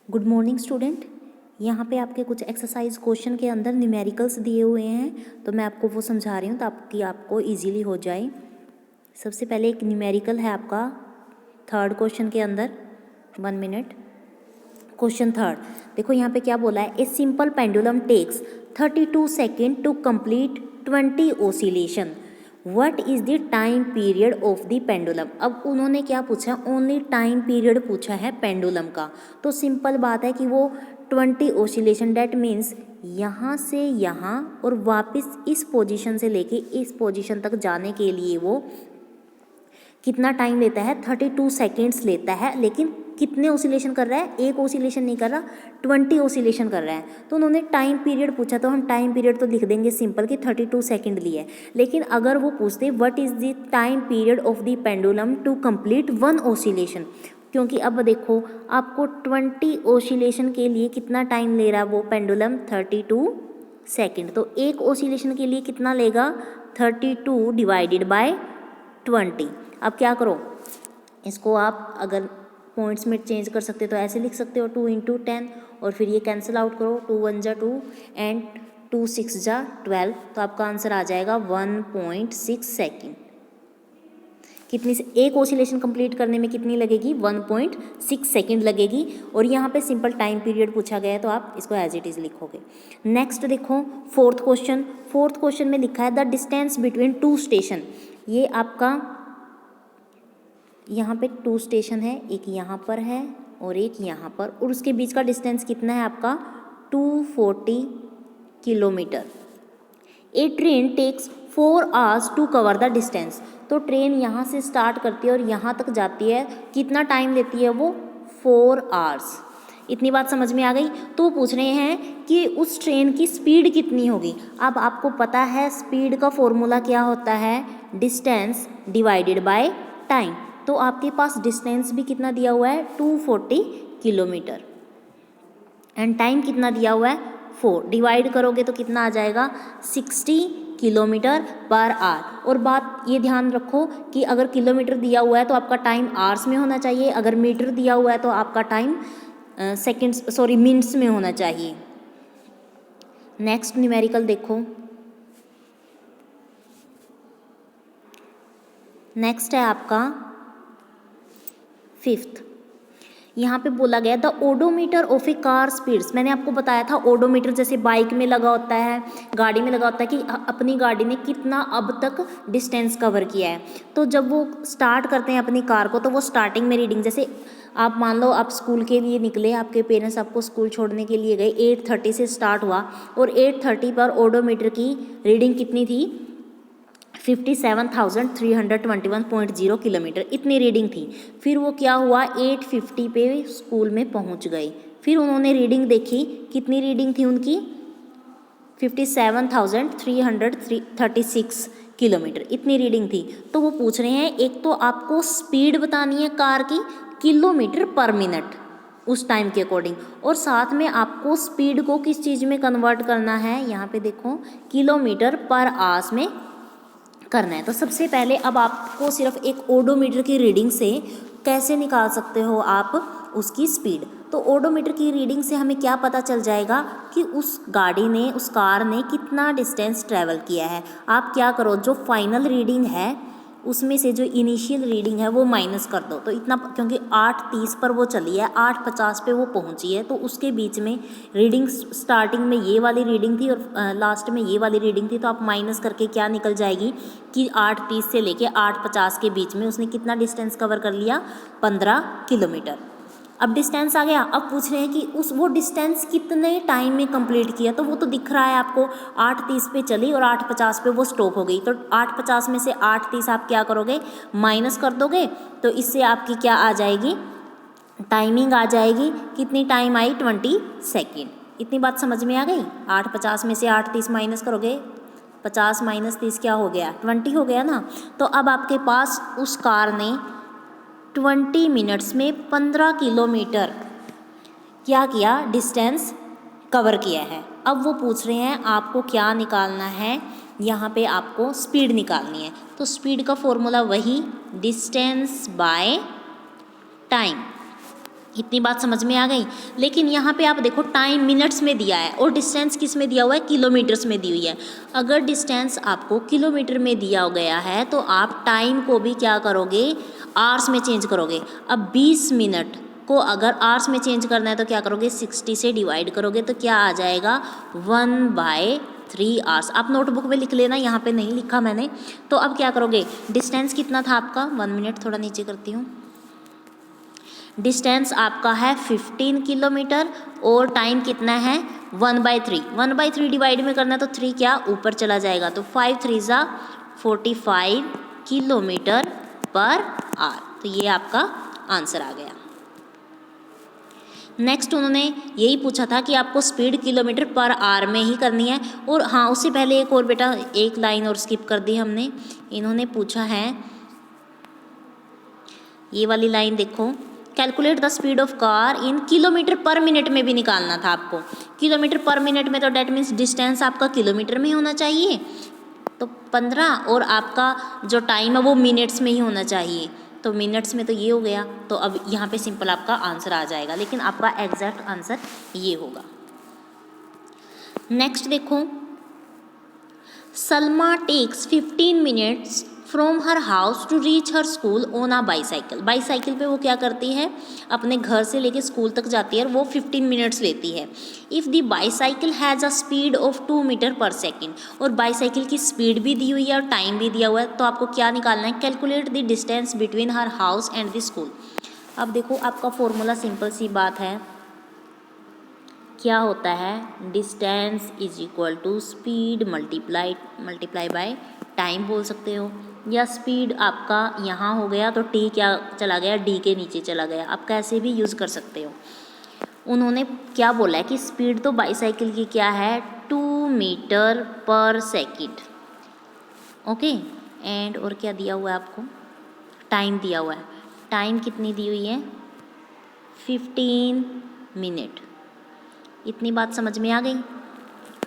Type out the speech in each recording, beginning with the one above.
Good morning student. यहाँ पे आपके कुछ एक्सरसाइज क्वेश्चन के अंदर न्यूमेरिकल्स दिए हुए हैं, तो मैं आपको वो समझा रही हूँ ताकि आपको इजीली हो जाए। सबसे पहले एक न्यूमेरिकल है आपका थर्ड क्वेश्चन के अंदर। 1 मिनट। क्वेश्चन थर्ड देखो यहाँ पे क्या बोला है। A simple pendulum takes 32 second to complete 20 oscillation. What is the time period of the pendulum. अब उन्होंने क्या पूछा, ओनली टाइम पीरियड पूछा है पेंडुलम का। तो सिंपल बात है कि वो 20 ओसिलेशन, डेट मीन्स यहाँ से यहाँ और वापस इस पोजीशन से लेके इस पोजीशन तक जाने के लिए वो कितना टाइम लेता है, 32 सेकेंड्स लेता है। लेकिन कितने ओसिलेशन कर रहा है, एक ओसिलेशन नहीं कर रहा, 20 ओसिलेशन कर रहा है। तो उन्होंने टाइम पीरियड पूछा, तो हम टाइम पीरियड तो लिख देंगे सिंपल कि 32 सेकेंड लिए। लेकिन अगर वो पूछते what is the time period of the pendulum to complete 1 oscillation, क्योंकि अब देखो आपको 20 ओसिलेशन के लिए कितना टाइम ले रहा है वो पेंडुलम, 32 सेकेंड। तो एक ओसिलेशन के लिए कितना लेगा, 32 डिवाइडेड बाय 20। अब क्या करो, इसको आप अगर पॉइंट्स में चेंज कर सकते हो तो ऐसे लिख सकते हो 2 × 10, और फिर ये कैंसिल आउट करो, 2 × 1 = 2 एंड 2 × 6 = 12। तो आपका आंसर आ जाएगा 1.6 सेकेंड। कितनी से एक ओसिलेशन कंप्लीट करने में कितनी लगेगी, 1.6 सेकेंड लगेगी। और यहाँ पे सिंपल टाइम पीरियड पूछा गया है, तो आप इसको एज इट इज़ लिखोगे। नेक्स्ट देखो फोर्थ क्वेश्चन में लिखा है द डिस्टेंस बिटवीन 2 स्टेशन। ये आपका यहाँ पे 2 स्टेशन है, एक यहाँ पर है और एक यहाँ पर, और उसके बीच का डिस्टेंस कितना है आपका, 240 kilometre. A train takes 4 hours to cover the distance. तो ट्रेन यहाँ से स्टार्ट करती है और यहाँ तक जाती है, कितना टाइम लेती है वो, 4 आवर्स। इतनी बात समझ में आ गई। तो वो पूछ रहे हैं कि उस ट्रेन की स्पीड कितनी होगी। अब आपको पता है स्पीड का फॉर्मूला क्या होता है, डिस्टेंस डिवाइडेड बाय टाइम। तो आपके पास डिस्टेंस भी कितना दिया हुआ है, 240 किलोमीटर, एंड टाइम कितना दिया हुआ है, 4। डिवाइड करोगे तो कितना आ जाएगा, 60 किलोमीटर पर आवर। और बात ये ध्यान रखो कि अगर किलोमीटर दिया हुआ है तो आपका टाइम आवर्स में होना चाहिए, अगर मीटर दिया हुआ है तो आपका टाइम मिनट्स में होना चाहिए। नेक्स्ट न्यूमेरिकल देखो, नेक्स्ट है आपका 5th। यहाँ पे बोला गया the odometer of A car speeds. मैंने आपको बताया था ओडोमीटर जैसे बाइक में लगा होता है, गाड़ी में लगा होता है, कि अपनी गाड़ी ने कितना अब तक डिस्टेंस कवर किया है। तो जब वो स्टार्ट करते हैं अपनी कार को, तो वो स्टार्टिंग में रीडिंग, जैसे आप मान लो आप स्कूल के लिए निकले, आपके पेरेंट्स आपको स्कूल छोड़ने के लिए गए, 8:30 से स्टार्ट हुआ और 8:30 पर ओडोमीटर की रीडिंग कितनी थी, 57,321.0 किलोमीटर, इतनी रीडिंग थी। फिर वो क्या हुआ, 8:50 पे स्कूल में पहुंच गए। फिर उन्होंने रीडिंग देखी, कितनी रीडिंग थी उनकी, 57,336 किलोमीटर, इतनी रीडिंग थी। तो वो पूछ रहे हैं, एक तो आपको स्पीड बतानी है कार की, किलोमीटर पर मिनट उस टाइम के अकॉर्डिंग, और साथ में आपको स्पीड को किस चीज़ में कन्वर्ट करना है, यहाँ पे देखो किलोमीटर पर आवर्स में करना है। तो सबसे पहले अब आपको सिर्फ एक ओडोमीटर की रीडिंग से कैसे निकाल सकते हो आप उसकी स्पीड। तो ओडोमीटर की रीडिंग से हमें क्या पता चल जाएगा कि उस गाड़ी ने, उस कार ने कितना डिस्टेंस ट्रैवल किया है। आप क्या करो, जो फाइनल रीडिंग है उसमें से जो इनिशियल रीडिंग है वो माइनस कर दो। तो इतना, क्योंकि 8:30 पर वो चली है, 8:50 पे वो पहुंची है, तो उसके बीच में रीडिंग, स्टार्टिंग में ये वाली रीडिंग थी और लास्ट में ये वाली रीडिंग थी। तो आप माइनस करके क्या निकल जाएगी कि 8:30 से लेके 8:50 के बीच में उसने कितना डिस्टेंस कवर कर लिया, 15 किलोमीटर। अब डिस्टेंस आ गया। अब पूछ रहे हैं कि वो डिस्टेंस कितने टाइम में कंप्लीट किया। तो वो तो दिख रहा है आपको, 8:30 पे चली और 8:50 पे वो स्टॉप हो गई। तो 8:50 में से 8:30 आप क्या करोगे, माइनस कर दोगे। तो इससे आपकी क्या आ जाएगी, टाइमिंग आ जाएगी। कितनी टाइम आई, 20 सेकेंड। इतनी बात समझ में आ गई। 8:50 में से 8:30 माइनस करोगे, 50 - 30 क्या हो गया, 20 हो गया ना। तो अब आपके पास उस कार ने 20 मिनट्स में 15 किलोमीटर क्या किया, डिस्टेंस कवर किया है। अब वो पूछ रहे हैं आपको क्या निकालना है, यहाँ पे आपको स्पीड निकालनी है। तो स्पीड का फॉर्मूला वही, डिस्टेंस बाय टाइम। इतनी बात समझ में आ गई। लेकिन यहाँ पे आप देखो टाइम मिनट्स में दिया है और डिस्टेंस किस में दिया हुआ है, किलोमीटर्स में दी हुई है। अगर डिस्टेंस आपको किलोमीटर में दिया गया है तो आप टाइम को भी क्या करोगे, आवर्स में चेंज करोगे। अब 20 मिनट को अगर आवर्स में चेंज करना है तो क्या करोगे, 60 से डिवाइड करोगे तो क्या आ जाएगा, 1/3 आवर्स। आप नोटबुक में लिख लेना, यहाँ पे नहीं लिखा मैंने। तो अब क्या करोगे, डिस्टेंस कितना था आपका, 1 मिनट थोड़ा नीचे करती हूँ। डिस्टेंस आपका है 15 किलोमीटर और टाइम कितना है 1/3। 1/3 डिवाइड में करना है तो 3 क्या ऊपर चला जाएगा, तो 5 3 ज़ा 45 किलोमीटर पर आवर। तो ये आपका आंसर आ गया। नेक्स्ट उन्होंने यही पूछा था कि आपको स्पीड किलोमीटर पर आवर में ही करनी है। और हाँ, उससे पहले एक और बेटा एक लाइन और स्किप कर दी हमने। इन्होंने पूछा है ये वाली लाइन देखो, calculate the speed of car in kilometre पर मिनट में भी निकालना था आपको। किलोमीटर पर मिनट में तो डेट मीन्स डिस्टेंस आपका किलोमीटर में होना चाहिए, तो 15, और आपका जो टाइम है वो मिनट्स में ही होना चाहिए, तो मिनट्स में तो ये हो गया। तो अब यहाँ पे सिंपल आपका आंसर आ जाएगा, लेकिन आपका एग्जैक्ट आंसर ये होगा। नेक्स्ट देखो, Salma takes 15 minutes from her house to reach her school on a bicycle. Bicycle पे वो क्या करती है, अपने घर से लेके स्कूल तक जाती है और वो 15 मिनट्स लेती है। If the bicycle has a speed of 2 metre per second, और बाईसाइकिल की स्पीड भी दी हुई है और टाइम भी दिया हुआ है, तो आपको क्या निकालना है, calculate the distance between her house and the school. अब देखो आपका फॉर्मूला सिंपल सी बात है, क्या होता है, distance is equal to speed multiply by time बोल सकते हो, या स्पीड आपका यहाँ हो गया तो टी क्या चला गया, डी के नीचे चला गया, आप कैसे भी यूज़ कर सकते हो। उन्होंने क्या बोला है कि स्पीड तो बाईसाइकिल की क्या है, 2 metre per second, okay. And और क्या दिया हुआ है आपको, टाइम दिया हुआ है। टाइम कितनी दी हुई है, 15 मिनट। इतनी बात समझ में आ गई।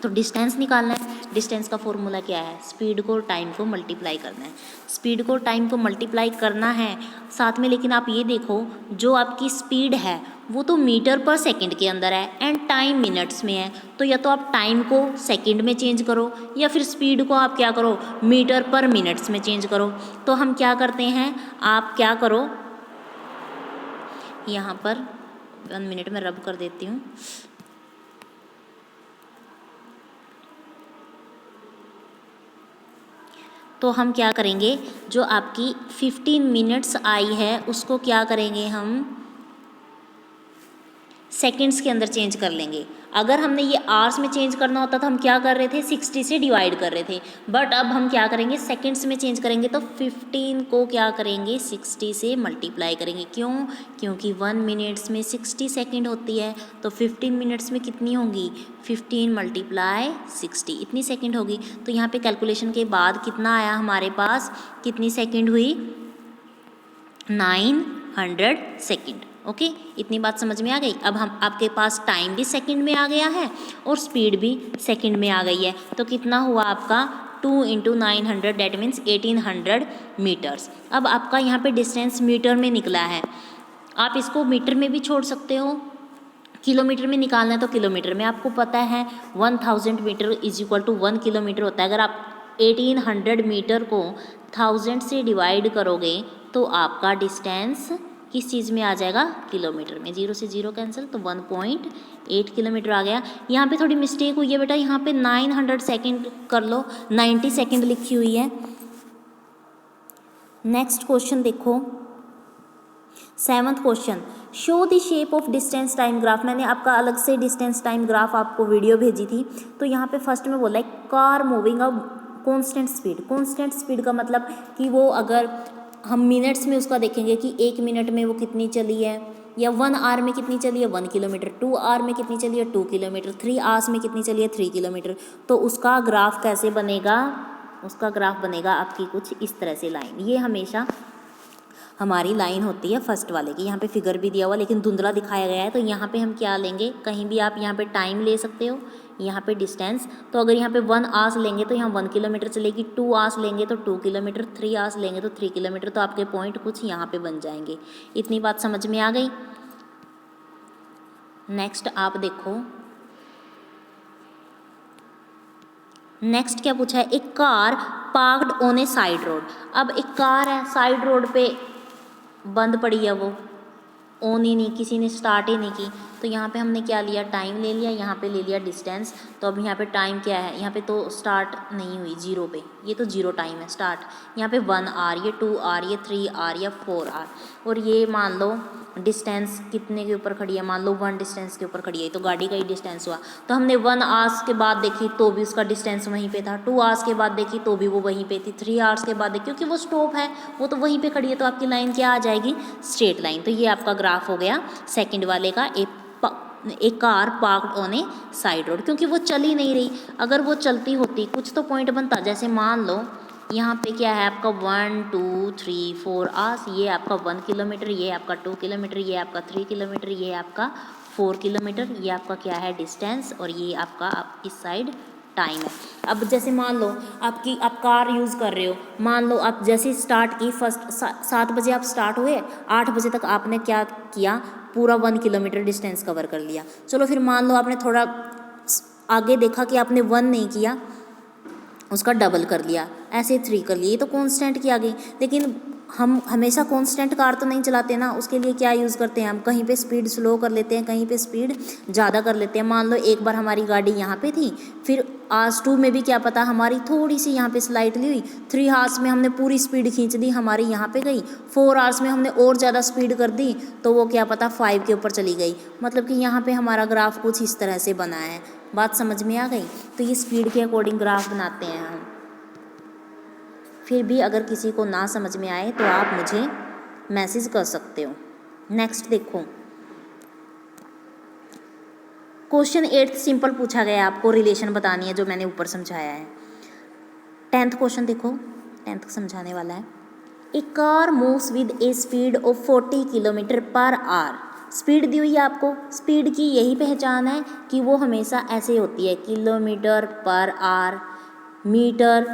तो डिस्टेंस निकालना है। डिस्टेंस का फॉर्मूला क्या है, स्पीड को टाइम को मल्टीप्लाई करना है। स्पीड को टाइम को मल्टीप्लाई करना है साथ में, लेकिन आप ये देखो जो आपकी स्पीड है वो तो मीटर पर सेकंड के अंदर है एंड टाइम मिनट्स में है, तो या तो आप टाइम को सेकंड में चेंज करो या फिर स्पीड को आप क्या करो, मीटर पर मिनट्स में चेंज करो। तो हम क्या करते हैं, आप क्या करो, यहाँ पर 1 मिनट में रब कर देती हूँ। तो हम क्या करेंगे, जो आपकी 15 मिनट्स आई है उसको क्या करेंगे, हम सेकंड्स के अंदर चेंज कर लेंगे। अगर हमने ये आवर्स में चेंज करना होता तो हम क्या कर रहे थे, 60 से डिवाइड कर रहे थे, बट अब हम क्या करेंगे, सेकंड्स में चेंज करेंगे। तो 15 को क्या करेंगे, 60 से मल्टीप्लाई करेंगे। क्यों, क्योंकि 1 मिनट्स में 60 सेकंड होती है, तो 15 मिनट्स में कितनी होंगी, 15 × 60 इतनी सेकंड होगी। तो यहाँ पे कैलकुलेशन के बाद कितना आया हमारे पास, कितनी सेकंड हुई, 900 सेकंड। ओके, इतनी बात समझ में आ गई। अब हम आपके पास टाइम भी सेकंड में आ गया है और स्पीड भी सेकंड में आ गई है, तो कितना हुआ आपका, 2 × 900 डेट मीन्स 1800 मीटर्स। अब आपका यहाँ पे डिस्टेंस मीटर में निकला है, आप इसको मीटर में भी छोड़ सकते हो। किलोमीटर में निकालना है तो किलोमीटर में, आपको पता है 1000 metre is equal to 1 kilometre होता है। अगर आप 1800 मीटर को 1000 से डिवाइड करोगे तो आपका डिस्टेंस किस चीज़ में आ जाएगा, किलोमीटर में। 0 से 0 कैंसिल, तो 1.8 किलोमीटर आ गया। यहाँ पे थोड़ी मिस्टेक हुई है बेटा, यहाँ पे 900 सेकेंड कर लो, 90 सेकेंड लिखी हुई है। नेक्स्ट क्वेश्चन देखो, 7th question, show the shape of distance time graph. मैंने आपका अलग से डिस्टेंस टाइम ग्राफ आपको वीडियो भेजी थी। तो यहाँ पे फर्स्ट में बोला है car moving a constant speed. Constant speed का मतलब कि वो अगर हम मिनट्स में उसका देखेंगे कि 1 मिनट में वो कितनी चली है, या 1 आवर में कितनी चली है, 1 किलोमीटर, 2 आवर में कितनी चली है, 2 किलोमीटर, 3 आवर्स में कितनी चली है, 3 किलोमीटर। तो उसका ग्राफ कैसे बनेगा, उसका ग्राफ बनेगा आपकी कुछ इस तरह से लाइन। ये हमेशा हमारी लाइन होती है फर्स्ट वाले की। यहाँ पे फिगर भी दिया हुआ लेकिन धुंधला दिखाया गया है, तो यहाँ पे हम क्या लेंगे, कहीं भी आप यहाँ पे टाइम ले सकते हो, यहाँ पे डिस्टेंस। तो अगर यहाँ पे 1 आवर्स लेंगे तो यहाँ 1 किलोमीटर चलेगी, 2 आवर्स लेंगे तो 2 किलोमीटर, 3 आवर्स लेंगे तो 3 किलोमीटर। तो आपके पॉइंट कुछ यहाँ पे बन जाएंगे। इतनी बात समझ में आ गई। नेक्स्ट आप देखो, नेक्स्ट क्या पूछा है, एक car parked on A side road. अब एक कार है साइड रोड पे बंद पड़ी है, वो ऑन ही नहीं, किसी ने स्टार्ट ही नहीं की। तो यहाँ पे हमने क्या लिया, टाइम ले लिया, यहाँ पे ले लिया डिस्टेंस। तो अब यहाँ पे टाइम क्या है, यहाँ पे तो स्टार्ट नहीं हुई, जीरो पे, ये तो जीरो टाइम है स्टार्ट। यहाँ पे 1 आवर, ये 2 आवर, ये 3 आवर या 4 आवर। और ये मान लो डिस्टेंस कितने के ऊपर खड़ी है, मान लो 1 डिस्टेंस के ऊपर खड़ी है, तो गाड़ी का ही डिस्टेंस हुआ। तो हमने 1 आवर्स के बाद देखी तो भी उसका डिस्टेंस वहीं पे था, 2 आवर्स के बाद देखी तो भी वो वहीं पे थी, 3 आवर्स के बाद देखी, क्योंकि वो स्टॉप है, वो तो वहीं पे खड़ी है, तो आपकी लाइन क्या आ जाएगी, स्ट्रेट लाइन। तो ये आपका ग्राफ हो गया सेकंड वाले का, एक car parked on A side road, क्योंकि वो चल ही नहीं रही। अगर वो चलती होती कुछ तो पॉइंट बनता, जैसे मान लो यहाँ पे क्या है आपका 1 2 3 4 आवर्स, ये आपका 1 किलोमीटर, ये आपका 2 किलोमीटर, ये आपका 3 किलोमीटर, ये आपका 4 किलोमीटर, ये आपका क्या है डिस्टेंस, और ये आपका इस साइड टाइम है। अब जैसे मान लो आप कार यूज़ कर रहे हो, मान लो आप जैसे स्टार्ट की, फर्स्ट 7 बजे आप स्टार्ट हुए, 8 बजे तक आपने क्या किया, पूरा 1 किलोमीटर डिस्टेंस कवर कर लिया। चलो फिर मान लो आपने थोड़ा आगे देखा कि आपने 1 नहीं किया, उसका डबल कर लिया, ऐसे 3 कर लिए, ये तो कांस्टेंट की आ गई। लेकिन हम हमेशा कांस्टेंट कार तो नहीं चलाते ना, उसके लिए क्या यूज़ करते हैं हम, कहीं पे स्पीड स्लो कर लेते हैं, कहीं पे स्पीड ज़्यादा कर लेते हैं। मान लो एक बार हमारी गाड़ी यहाँ पे थी, फिर आवर्स 2 में भी क्या पता हमारी थोड़ी सी यहाँ पे स्लाइटली हुई, 3 आवर्स में हमने पूरी स्पीड खींच दी, हमारी यहाँ पे गई, 4 आवर्स में हमने और ज़्यादा स्पीड कर दी, तो वो क्या पता 5 के ऊपर चली गई। मतलब कि यहाँ पे हमारा ग्राफ कुछ इस तरह से बना है। बात समझ में आ गई? तो ये स्पीड के अकॉर्डिंग ग्राफ बनाते हैं हम। फिर भी अगर किसी को ना समझ में आए तो आप मुझे मैसेज कर सकते हो। नेक्स्ट देखो, क्वेश्चन 8 सिंपल पूछा गया है, आपको रिलेशन बतानी है जो मैंने ऊपर समझाया है। 10th क्वेश्चन देखो, 10th समझाने वाला है। A car moves with a speed of 40 kilometre per hour. Speed दी हुई है आपको, स्पीड की यही पहचान है कि वो हमेशा ऐसे होती है, किलोमीटर पर आवर, मीटर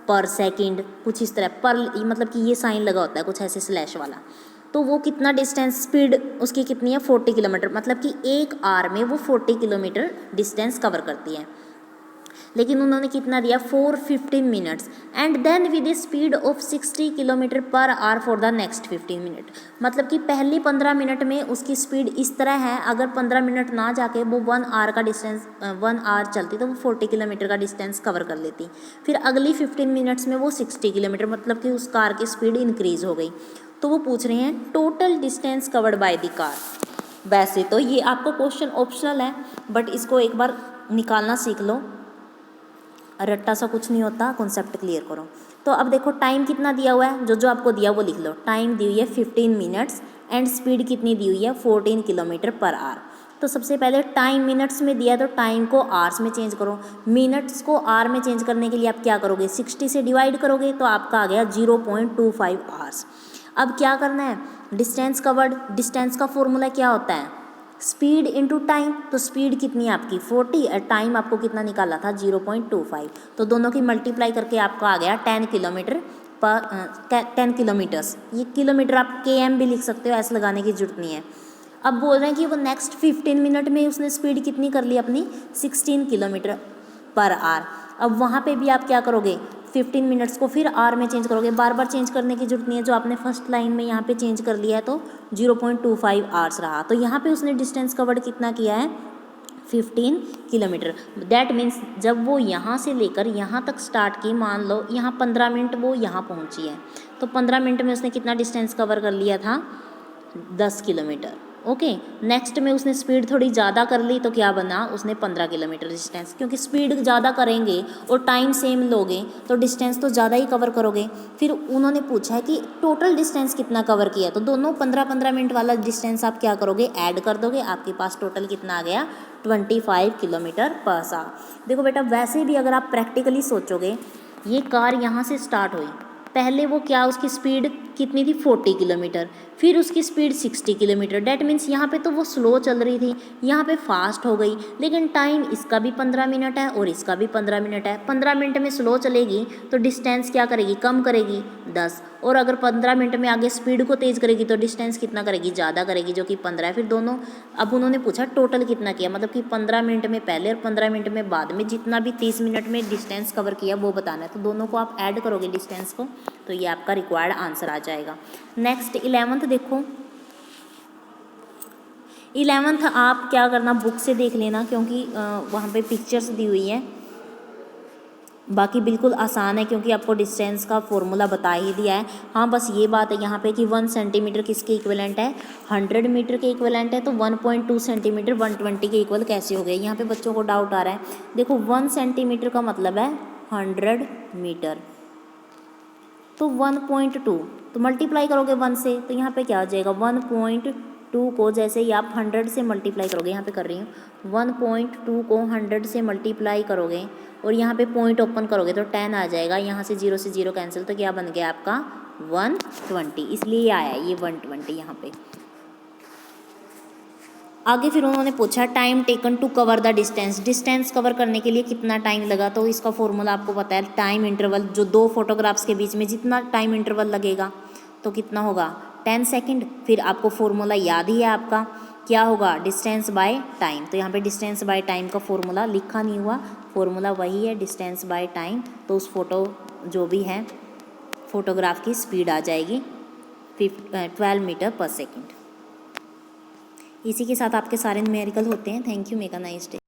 पर सेकंड, कुछ इस तरह, पर मतलब कि ये साइन लगा होता है कुछ ऐसे स्लैश वाला। तो वो कितना डिस्टेंस, स्पीड उसकी कितनी है, 40 किलोमीटर, मतलब कि एक आवर में वो 40 किलोमीटर डिस्टेंस कवर करती है। लेकिन उन्होंने कितना दिया, 415 minutes, and then with a speed of 60 kilometre per hour for the next 15 minute. मतलब कि पहली 15 मिनट में उसकी स्पीड इस तरह है, अगर 15 मिनट ना जाके वो 1 आवर का डिस्टेंस, 1 आवर चलती तो वो 40 किलोमीटर का डिस्टेंस कवर कर लेती। फिर अगली 15 मिनट्स में वो 60 किलोमीटर, मतलब कि उस कार की स्पीड इंक्रीज़ हो गई। तो वो पूछ रहे हैं total distance covered by the car. वैसे तो ये आपको क्वेश्चन ऑप्शनल है, बट इसको एक बार निकालना सीख लो, रट्टा सा कुछ नहीं होता, कॉन्सेप्ट क्लियर करो। तो अब देखो टाइम कितना दिया हुआ है, जो जो आपको दिया वो लिख लो। टाइम दी हुई है 15 मिनट्स एंड स्पीड कितनी दी हुई है, 14 किलोमीटर पर आवर। तो सबसे पहले टाइम मिनट्स में दिया है, तो टाइम को आवर्स में चेंज करो। मिनट्स को आवर में चेंज करने के लिए आप क्या करोगे, 60 से डिवाइड करोगे, तो आपका आ गया 0.25 आवर्स। अब क्या करना है, डिस्टेंस कवर्ड, डिस्टेंस का फॉर्मूला क्या होता है, स्पीड इंटू टाइम। तो स्पीड कितनी है आपकी 40 और टाइम आपको कितना निकाला था 0.25। तो दोनों की मल्टीप्लाई करके आपका आ गया 10 किलोमीटर पर 10 किलोमीटर्स। ये किलोमीटर आप km भी लिख सकते हो, ऐसे लगाने की जरूरत नहीं है। अब बोल रहे हैं कि वो नेक्स्ट 15 मिनट में उसने स्पीड कितनी कर ली अपनी, 16 किलोमीटर पर आवर। अब वहाँ पे भी आप क्या करोगे, 15 मिनट्स को फिर आवर में चेंज करोगे, बार बार चेंज करने की जरूरत नहीं है, जो आपने फर्स्ट लाइन में यहाँ पे चेंज कर लिया है, तो 0.25 आवर्स रहा। तो यहाँ पे उसने डिस्टेंस कवर्ड कितना किया है, 15 किलोमीटर। दैट मीन्स जब वो यहाँ से लेकर यहाँ तक स्टार्ट की, मान लो यहाँ 15 मिनट वो यहाँ पहुँची है, तो 15 मिनट में उसने कितना डिस्टेंस कवर कर लिया था, 10 किलोमीटर। ओके, नेक्स्ट में उसने स्पीड थोड़ी ज़्यादा कर ली, तो क्या बना, उसने 15 किलोमीटर डिस्टेंस, क्योंकि स्पीड ज़्यादा करेंगे और टाइम सेम लोगे तो डिस्टेंस तो ज़्यादा ही कवर करोगे। फिर उन्होंने पूछा है कि टोटल डिस्टेंस कितना कवर किया, तो दोनों 15-15 मिनट वाला डिस्टेंस आप क्या करोगे, ऐड कर दोगे, आपके पास टोटल कितना आ गया, 25 किलोमीटर पर आवर। देखो बेटा, वैसे भी अगर आप प्रैक्टिकली सोचोगे, ये कार यहाँ से स्टार्ट हुई, पहले वो क्या, उसकी स्पीड कितनी थी 40 किलोमीटर, फिर उसकी स्पीड 60 किलोमीटर। डैट मीन्स यहाँ पे तो वो स्लो चल रही थी, यहाँ पे फास्ट हो गई, लेकिन टाइम इसका भी 15 मिनट है और इसका भी 15 मिनट है। 15 मिनट में स्लो चलेगी तो डिस्टेंस क्या करेगी, कम करेगी 10, और अगर 15 मिनट में आगे स्पीड को तेज़ करेगी तो डिस्टेंस कितना करेगी, ज़्यादा करेगी, जो कि 15 है। फिर दोनों, अब उन्होंने पूछा टोटल कितना किया, मतलब कि 15 मिनट में पहले और 15 मिनट में बाद में जितना भी 30 मिनट में डिस्टेंस कवर किया वो बताना है। तो दोनों को आप ऐड करोगे डिस्टेंस को, तो ये आपका रिक्वायर्ड आंसर आ जाएगा। नेक्स्ट 11th देखो, 11th आप क्या करना, बुक से देख लेना, क्योंकि वहाँ पे पिक्चर्स दी हुई हैं। बाकी बिल्कुल आसान है क्योंकि आपको डिस्टेंस का फॉर्मूला बता ही दिया है। हाँ, बस ये बात है यहाँ पे कि 1 सेंटीमीटर किसके इक्विवेलेंट है, 100 मीटर के इक्विवेलेंट है। तो 1.2 सेंटीमीटर 120 के इक्वल कैसे हो गए, यहाँ पे बच्चों को डाउट आ रहा है। देखो 1 सेंटीमीटर का मतलब है 100 मीटर, तो 1.2 तो मल्टीप्लाई करोगे 1 से, तो यहाँ पे क्या आ जाएगा 1.2 को जैसे ही आप 100 से मल्टीप्लाई करोगे, यहाँ पे कर रही हूँ, 1.2 को 100 से मल्टीप्लाई करोगे और यहाँ पे पॉइंट ओपन करोगे तो 10 आ जाएगा। यहाँ से 0 से 0 कैंसिल, तो क्या बन गया आपका 120, इसलिए आया ये 120 यहाँ पे। आगे फिर उन्होंने पूछा time taken to cover the distance, distance cover करने के लिए कितना टाइम लगा। तो इसका फॉर्मूला आपको पता है, टाइम इंटरवल, जो दो फोटोग्राफ्स के बीच में जितना टाइम इंटरवल लगेगा तो कितना होगा 10 सेकंड। फिर आपको फॉर्मूला याद ही है आपका, क्या होगा, डिस्टेंस बाय टाइम। तो यहाँ पे डिस्टेंस बाय टाइम का फॉर्मूला लिखा नहीं हुआ, फॉर्मूला वही है डिस्टेंस बाय टाइम। तो उस फोटो जो भी है फोटोग्राफ की स्पीड आ जाएगी 12 मीटर पर सेकेंड। इसी के साथ आपके सारे न्यूमेरिकल होते हैं। Thank you, make a nice day.